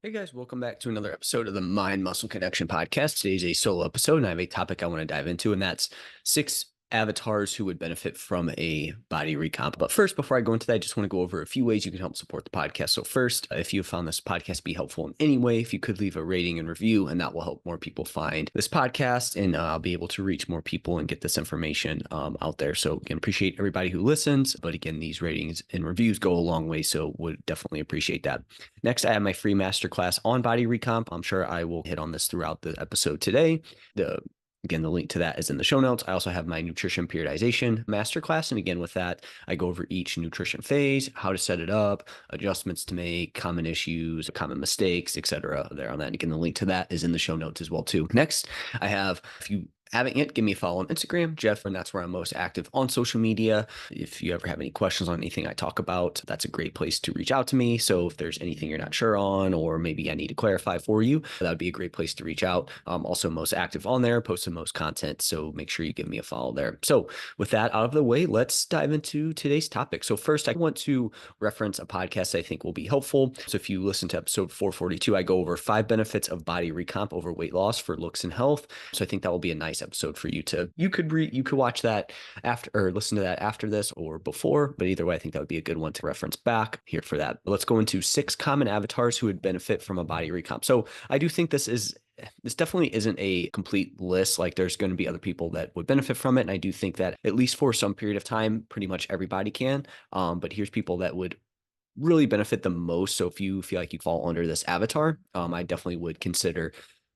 Hey guys, welcome back to another episode of the Mind Muscle Connection podcast. Today's a solo episode, and I have a topic I want to dive into, and that's 6 avatars who would benefit from a body recomp. But first, before I go into that, I just want to go over a few ways you can help support the podcast. So first, if you found this podcast be helpful in any way, if you could leave a rating and review, and that will help more people find this podcast, and I'll be able to reach more people and get this information out there. So again, appreciate everybody who listens. But again, these ratings and reviews go a long way, so would definitely appreciate that. Next, I have my free masterclass on body recomp. I'm sure I will hit on this throughout the episode today. Again, the link to that is in the show notes. I also have my nutrition periodization masterclass. And again, with that, I go over each nutrition phase, how to set it up, adjustments to make, common issues, common mistakes, etc. there on that. And again, the link to that is in the show notes as well, too. Next, I have, if you haven't yet, give me a follow on Instagram, Jeff, and that's where I'm most active on social media. If you ever have any questions on anything I talk about, that's a great place to reach out to me. So if there's anything you're not sure on, or maybe I need to clarify for you, that would be a great place to reach out. I'm also most active on there, post the most content. So make sure you give me a follow there. So with that out of the way, let's dive into today's topic. So first, I want to reference a podcast I think will be helpful. So if you listen to episode 442, I go over 5 benefits of body recomp over weight loss for looks and health. So I think that will be a nice episode for you to, you could watch that after, or listen to that after this or before, but either way, I think that would be a good one to reference back here for that. But let's go into 6 common avatars who would benefit from a body recomp. So I do think this definitely isn't a complete list. Like there's going to be other people that would benefit from it. And I do think that at least for some period of time, pretty much everybody can. But here's people that would really benefit the most. So if you feel like you fall under this avatar, I definitely would consider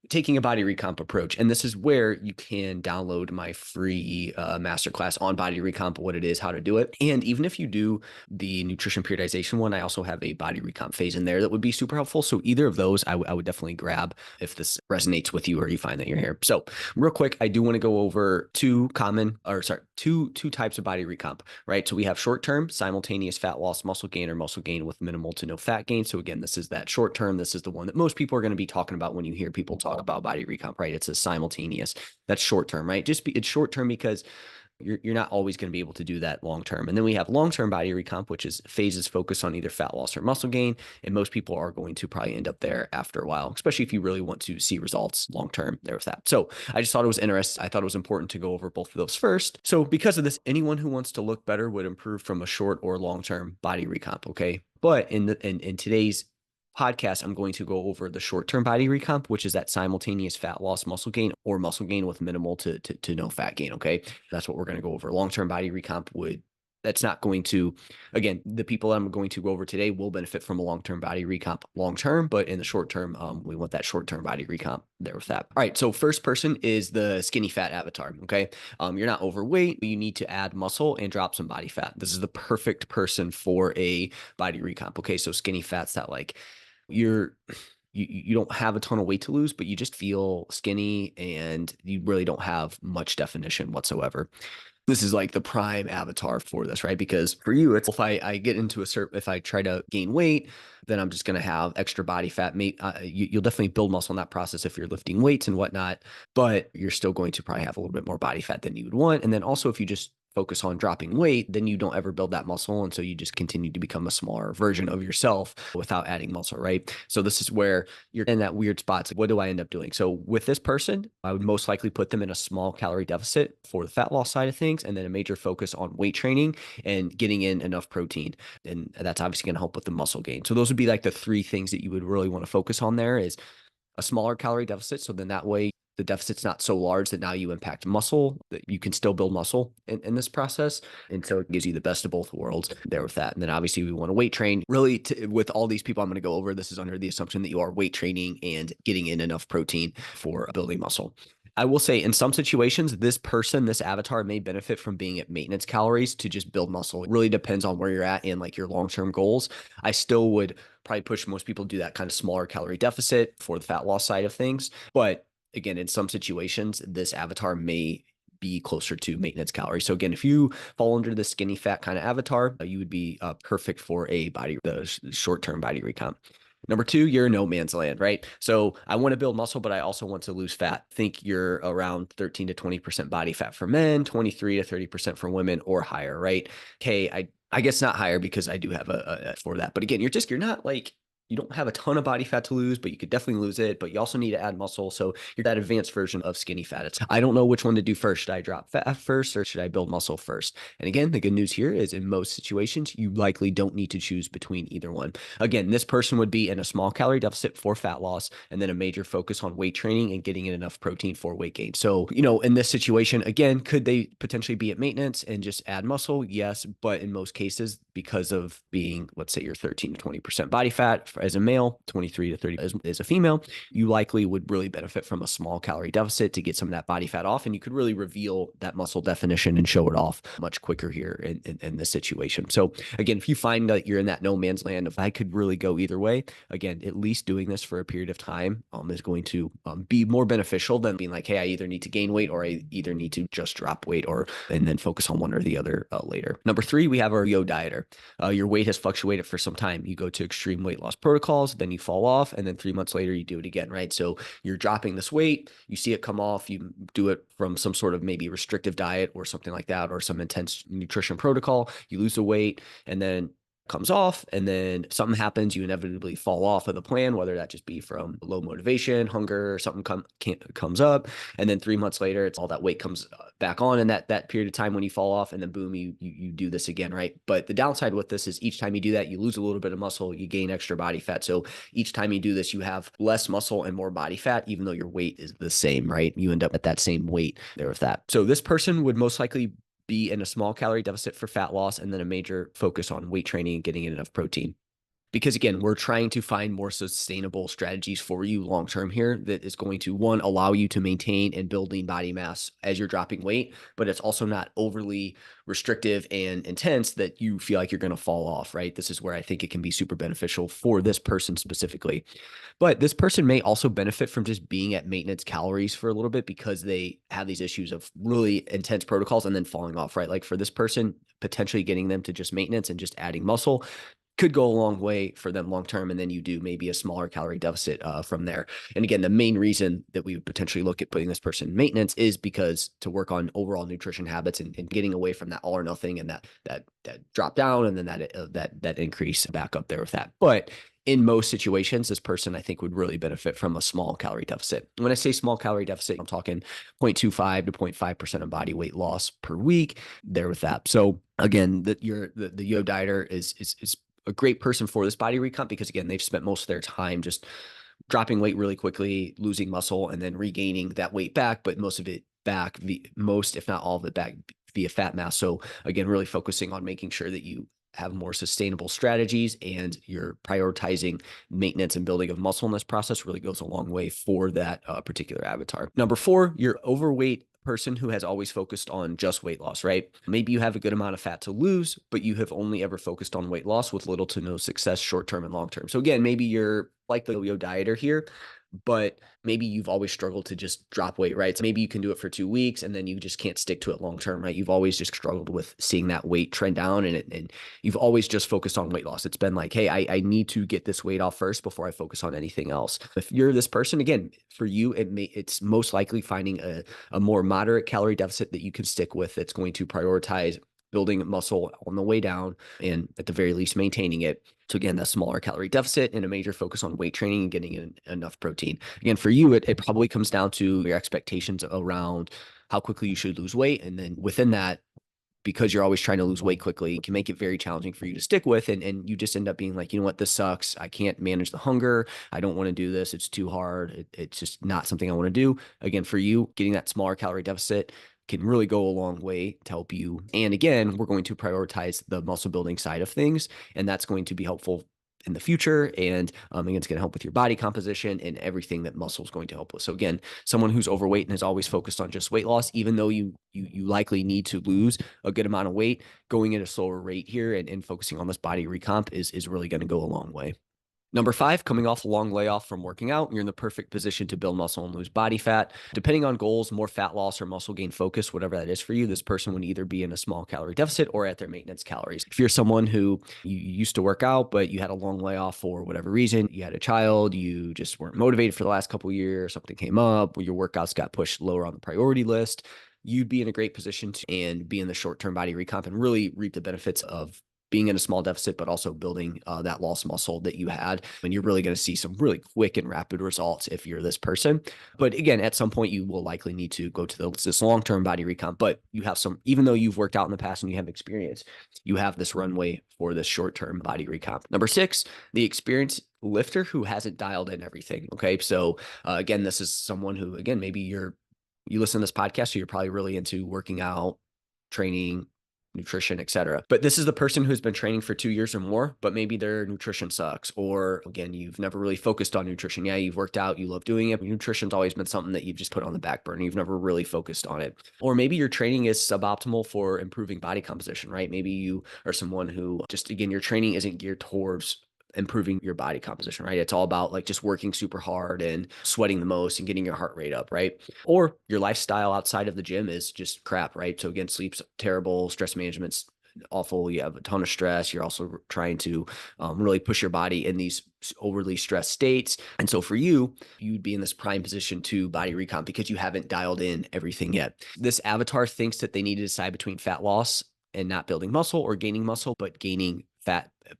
taking a body recomp approach. And this is where you can download my free masterclass on body recomp, what it is, how to do it. And even if you do the nutrition periodization one, I also have a body recomp phase in there that would be super helpful. So either of those, I would definitely grab if this resonates with you or you find that you're here. So real quick, I do want to go over two types of body recomp, right? So we have short-term simultaneous fat loss, muscle gain, or muscle gain with minimal to no fat gain. So again, this is that short-term. This is the one that most people are going to be talking about when you hear people talk about body recomp, right? It's a simultaneous. That's short-term, right? It's short-term because you're not always going to be able to do that long term. And then we have long-term body recomp, which is phases focused on either fat loss or muscle gain. And most people are going to probably end up there after a while, especially if you really want to see results long term there with that. So I just thought it was interesting. I thought it was important to go over both of those first. So because of this, anyone who wants to look better would improve from a short or long-term body recomp. Okay. But in today's podcast, I'm going to go over the short-term body recomp, which is that simultaneous fat loss, muscle gain, or muscle gain with minimal to no fat gain. Okay. That's what we're going to go over. Long-term body recomp that's not going to, again, the people I'm going to go over today will benefit from a long-term body recomp long-term, but in the short term, we want that short-term body recomp there with that. All right. So first person is the skinny fat avatar. Okay. You're not overweight, but you need to add muscle and drop some body fat. This is the perfect person for a body recomp. Okay. So skinny fat's that like, you don't have a ton of weight to lose, but you just feel skinny and you really don't have much definition whatsoever. This is like the prime avatar for this, right? Because for you, it's if I get into if I try to gain weight, then I'm just going to have extra body fat. You'll definitely build muscle in that process if you're lifting weights and whatnot, but you're still going to probably have a little bit more body fat than you would want. And then also if you just focus on dropping weight, then you don't ever build that muscle. And so you just continue to become a smaller version of yourself without adding muscle, right? So this is where you're in that weird spot. So what do I end up doing? So with this person, I would most likely put them in a small calorie deficit for the fat loss side of things, and then a major focus on weight training and getting in enough protein. And that's obviously going to help with the muscle gain. So those would be like the 3 things that you would really want to focus on there is a smaller calorie deficit. So then that way the deficit's not so large that now you impact muscle, that you can still build muscle in this process. And so it gives you the best of both worlds there with that. And then obviously we want to weight train really with all these people I'm going to go over. This is under the assumption that you are weight training and getting in enough protein for building muscle. I will say in some situations, this avatar may benefit from being at maintenance calories to just build muscle. It really depends on where you're at and like your long-term goals. I still would probably push most people to do that kind of smaller calorie deficit for the fat loss side of things. But again, in some situations, this avatar may be closer to maintenance calories. So again, if you fall under the skinny fat kind of avatar, you would be perfect for the short-term body recomp. Number 2, you're in no man's land, right? So I want to build muscle, but I also want to lose fat. Think you're around 13 to 20% body fat for men, 23 to 30% for women, or higher, right? Okay, I guess not higher because I do have a for that. But again, you're not like you don't have a ton of body fat to lose, but you could definitely lose it, but you also need to add muscle. So you're that advanced version of skinny fat. I don't know which one to do first. Should I drop fat first or should I build muscle first? And again, the good news here is in most situations, you likely don't need to choose between either one. Again, this person would be in a small calorie deficit for fat loss and then a major focus on weight training and getting in enough protein for weight gain. So, in this situation, again, could they potentially be at maintenance and just add muscle? Yes. But in most cases, because of being, let's say you're 13 to 20% body fat as a male, 23 to 30 as a female, you likely would really benefit from a small calorie deficit to get some of that body fat off. And you could really reveal that muscle definition and show it off much quicker here in this situation. So again, if you find that you're in that no man's land of I could really go either way, again, at least doing this for a period of time is going to be more beneficial than being like, hey, I either need to gain weight or I either need to just drop weight and then focus on one or the other later. Number 3, we have our yo dieter. Your weight has fluctuated for some time. You go to extreme weight loss protocols, then you fall off, and then 3 months later, you do it again, right? So you're dropping this weight, you see it come off, you do it from some sort of maybe restrictive diet or something like that, or some intense nutrition protocol, you lose the weight, and then comes off, and then something happens, you inevitably fall off of the plan, whether that just be from low motivation, hunger, or something comes up, and then 3 months later, it's all that weight comes back on in that period of time when you fall off, and then boom, you do this again, right? But the downside with this is each time you do that, you lose a little bit of muscle, you gain extra body fat. So each time you do this, you have less muscle and more body fat, even though your weight is the same, right? You end up at that same weight there with that. So this person would most likely be in a small calorie deficit for fat loss and then a major focus on weight training and getting in enough protein. Because again, we're trying to find more sustainable strategies for you long-term here that is going to, one, allow you to maintain and build lean body mass as you're dropping weight, but it's also not overly restrictive and intense that you feel like you're going to fall off, right? This is where I think it can be super beneficial for this person specifically. But this person may also benefit from just being at maintenance calories for a little bit because they have these issues of really intense protocols and then falling off, right? Like for this person, potentially getting them to just maintenance and just adding muscle could go a long way for them long term. And then you do maybe a smaller calorie deficit from there. And again, the main reason that we would potentially look at putting this person in maintenance is because to work on overall nutrition habits and getting away from that all or nothing and that drop down and then that increase back up there with that. But in most situations, this person I think would really benefit from a small calorie deficit. When I say small calorie deficit, I'm talking 0.25 to 0.5% of body weight loss per week there with that. So again, the yo dieter is a great person for this body recomp because again, they've spent most of their time just dropping weight really quickly, losing muscle, and then regaining that weight back, but most of it back, most, if not all of it back via fat mass. So again, really focusing on making sure that you have more sustainable strategies and you're prioritizing maintenance and building of muscle in this process really goes a long way for that particular avatar. Number 4, your overweight person who has always focused on just weight loss, right? Maybe you have a good amount of fat to lose, but you have only ever focused on weight loss with little to no success short-term and long-term. So again, maybe you're like the yo dieter here, but maybe you've always struggled to just drop weight, right? So maybe you can do it for 2 weeks and then you just can't stick to it long term, right? You've always just struggled with seeing that weight trend down and you've always just focused on weight loss. It's been like, hey, I need to get this weight off first before I focus on anything else. If you're this person, again, for you, it's most likely finding a more moderate calorie deficit that you can stick with that's going to prioritize building muscle on the way down and at the very least maintaining it. So again, that smaller calorie deficit and a major focus on weight training and getting in enough protein. Again, for you, it probably comes down to your expectations around how quickly you should lose weight. And then within that, because you're always trying to lose weight quickly, it can make it very challenging for you to stick with. And you just end up being like, you know what, this sucks. I can't manage the hunger. I don't want to do this. It's too hard. It's just not something I want to do. Again, for you, getting that smaller calorie deficit can really go a long way to help you. And again, we're going to prioritize the muscle building side of things, and that's going to be helpful in the future. And again, it's going to help with your body composition and everything that muscle is going to help with. So again, someone who's overweight and has always focused on just weight loss, even though you likely need to lose a good amount of weight, going at a slower rate here and focusing on this body recomp is really going to go a long way. Number 5, coming off a long layoff from working out, you're in the perfect position to build muscle and lose body fat. Depending on goals, more fat loss or muscle gain focus, whatever that is for you, this person would either be in a small calorie deficit or at their maintenance calories. If you're someone who you used to work out, but you had a long layoff for whatever reason, you had a child, you just weren't motivated for the last couple of years, something came up, your workouts got pushed lower on the priority list, you'd be in a great position to and be in the short-term body recomp and really reap the benefits of being in a small deficit, but also building that lost muscle that you had. And you're really going to see some really quick and rapid results if you're this person. But again, at some point, you will likely need to go to this long-term body recomp. But you have some, even though you've worked out in the past and you have experience, you have this runway for this short-term body recomp. Number 6, the experienced lifter who hasn't dialed in everything. Okay. So again, this is someone who, again, maybe you listen to this podcast, so you're probably really into working out, training, nutrition, etc. But this is the person who's been training for 2 years or more, but maybe their nutrition sucks. Or again, you've never really focused on nutrition. Yeah, you've worked out, you love doing it, but nutrition's always been something that you've just put on the back burner. You've never really focused on it. Or maybe your training is suboptimal for improving body composition, right? Maybe you are someone who just, again, your training isn't geared towards improving your body composition, right? It's all about like just working super hard and sweating the most and getting your heart rate up, right? Or your lifestyle outside of the gym is just crap, right? So again, sleep's terrible, stress management's awful. You have a ton of stress. You're also trying to really push your body in these overly stressed states. And so for you, you'd be in this prime position to body recomp because you haven't dialed in everything yet. This avatar thinks that they need to decide between fat loss and not building muscle, or gaining muscle, but gaining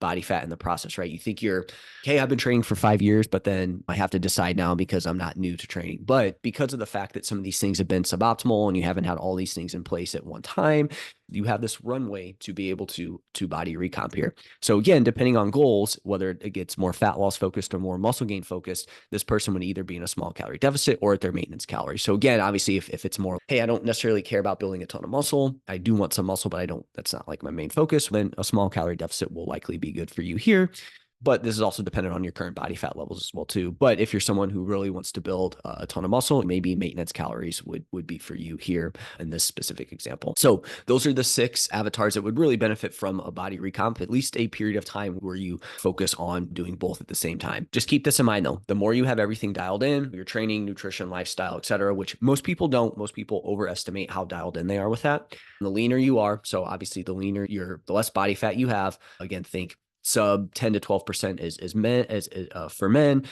body fat in the process, right? You think okay, I've been training for 5 years, but then I have to decide now because I'm not new to training. But because of the fact that some of these things have been suboptimal and you haven't had all these things in place at one time, you have this runway to be able to body recomp here. So again, depending on goals, whether it gets more fat loss focused or more muscle gain focused, this person would either be in a small calorie deficit or at their maintenance calories. So again, obviously, if it's more, hey, I don't necessarily care about building a ton of muscle, I do want some muscle, but that's not like my main focus, then a small calorie deficit will likely be good for you here. But this is also dependent on your current body fat levels as well too. But if you're someone who really wants to build a ton of muscle, maybe maintenance calories would be for you here in this specific example. So those are the 6 avatars that would really benefit from a body recomp, at least a period of time where you focus on doing both at the same time. Just keep this in mind though. The more you have everything dialed in, your training, nutrition, lifestyle, etc., which most people don't. Most people overestimate how dialed in they are with that. And the leaner you are, so obviously the leaner the less body fat you have, again, think sub 10 to 12% is men for men,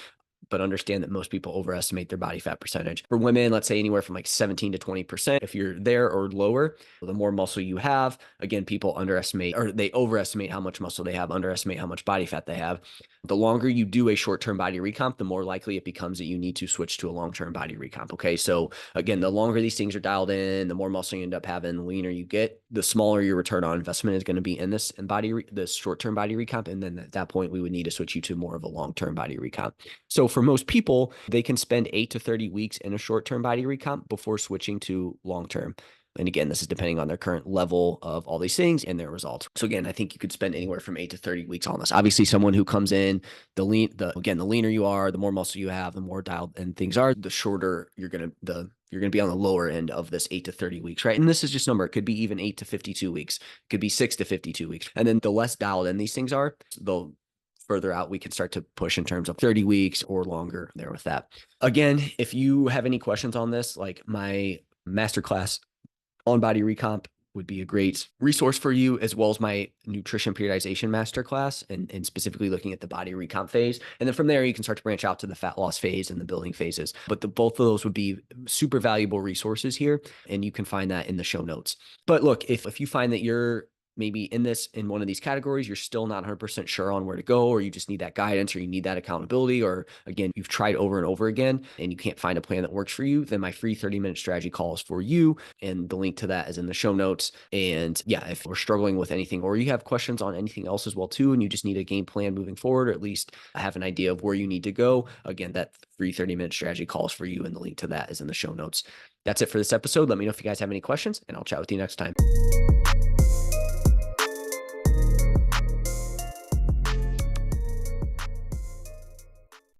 but understand that most people overestimate their body fat percentage. For women, let's say anywhere from like 17 to 20%. If you're there or lower, the more muscle you have, again, people underestimate, or they overestimate how much muscle they have, underestimate how much body fat they have. The longer you do a short-term body recomp, the more likely it becomes that you need to switch to a long-term body recomp. Okay. So again, the longer these things are dialed in, the more muscle you end up having, the leaner you get, the smaller your return on investment is going to be in this short-term body recomp. And then at that point, we would need to switch you to more of a long-term body recomp. So for most people, they can spend 8 to 30 weeks in a short-term body recomp before switching to long-term. And again, this is depending on their current level of all these things and their results. So again, I think you could spend anywhere from 8 to 30 weeks on this. Obviously, someone who comes in, the leaner you are, the more muscle you have, the more dialed in things are, the shorter you're going to be on the lower end of this 8 to 30 weeks, right? And this is just a number. It could be even 8 to 52 weeks. It could be 6 to 52 weeks. And then the less dialed in these things are, the further out we can start to push in terms of 30 weeks or longer there with that. Again, if you have any questions on this, like my masterclass on body recomp would be a great resource for you, as well as my nutrition periodization masterclass and specifically looking at the body recomp phase. And then from there, you can start to branch out to the fat loss phase and the building phases. But both of those would be super valuable resources here. And you can find that in the show notes. But look, if you find that you're maybe in one of these categories, you're still not 100% sure on where to go, or you just need that guidance, or you need that accountability, or again, you've tried over and over again and you can't find a plan that works for you, then my free 30-minute strategy call is for you. And the link to that is in the show notes. And yeah, if we're struggling with anything, or you have questions on anything else as well too, and you just need a game plan moving forward, or at least have an idea of where you need to go, again, that free 30-minute strategy call is for you. And the link to that is in the show notes. That's it for this episode. Let me know if you guys have any questions, and I'll chat with you next time.